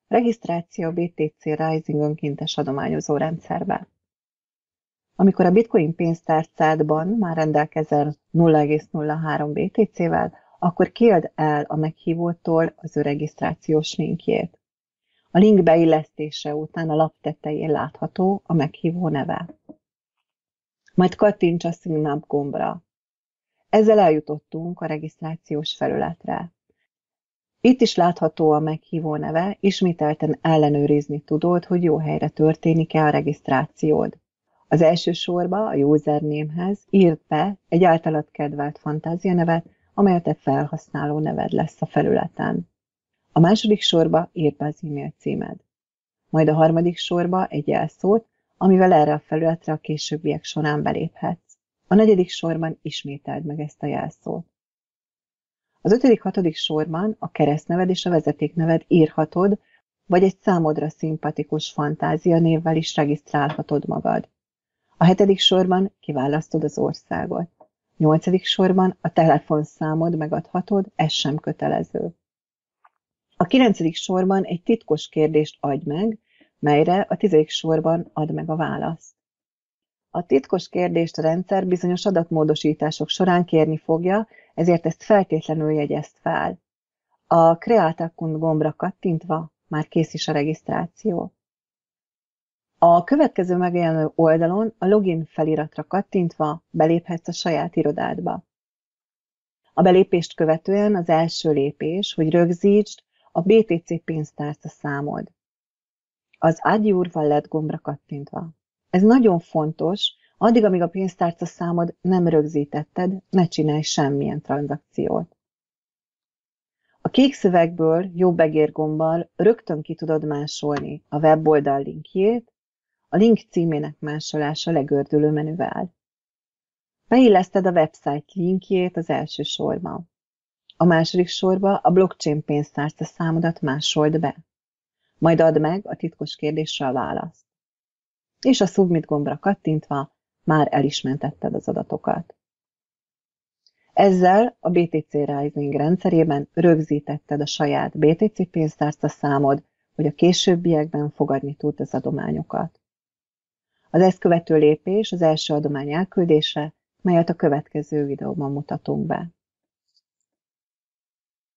Regisztráció a BTC Rising önkéntes adományozó rendszerbe. Amikor a Bitcoin pénztárcádban már rendelkezel 0,03 BTC-vel, akkor kiadd el a meghívótól az ő regisztrációs linkjét. A link beillesztése után a lap tetején látható a meghívó neve. Majd kattints a Sign Up gombra. Ezzel eljutottunk a regisztrációs felületre. Itt is látható a meghívó neve, ismételten ellenőrizni tudod, hogy jó helyre történik-e a regisztrációd. Az első sorba a username-hez írd be egy általad kedvelt fantázianevet, amely a te felhasználó neved lesz a felületen. A második sorba írd be az e-mail címed. Majd a harmadik sorba egy jelszót, amivel erre a felületre a későbbiek során beléphetsz. A negyedik sorban ismételd meg ezt a jelszót. Az ötödik-hatodik sorban a keresztneved és a vezetékneved írhatod, vagy egy számodra szimpatikus fantázia névvel is regisztrálhatod magad. A hetedik sorban kiválasztod az országot. Nyolcadik sorban a telefonszámod megadhatod, ez sem kötelező. A kilencedik sorban egy titkos kérdést adj meg, melyre a tizedik sorban add meg a választ. A titkos kérdést a rendszer bizonyos adatmódosítások során kérni fogja, ezért ezt feltétlenül jegyezd fel. A Create Account gombra kattintva már kész is a regisztráció. A következő megjelenő oldalon a login feliratra kattintva beléphetsz a saját irodádba. A belépést követően az első lépés, hogy rögzítsd a BTC pénztárca számod. Az Add Your Wallet gombra kattintva. Ez nagyon fontos, addig, amíg a pénztárca számod nem rögzítetted, ne csinálj semmilyen tranzakciót. A kék szövegből jobb egérgombbal rögtön ki tudod másolni a weboldal linkjét, a link címének másolása legördülő menüvel. Beilleszted a website linkjét az első sorban. A második sorba a blockchain pénztárca számodat másold be. Majd add meg a titkos kérdésre a választ. És a Submit gombra kattintva már elismertetted az adatokat. Ezzel a BTC Rising rendszerében rögzítetted a saját BTC pénztárca számod, hogy a későbbiekben fogadni tud az adományokat. Az ezt követő lépés az első adomány elküldése, melyet a következő videóban mutatunk be.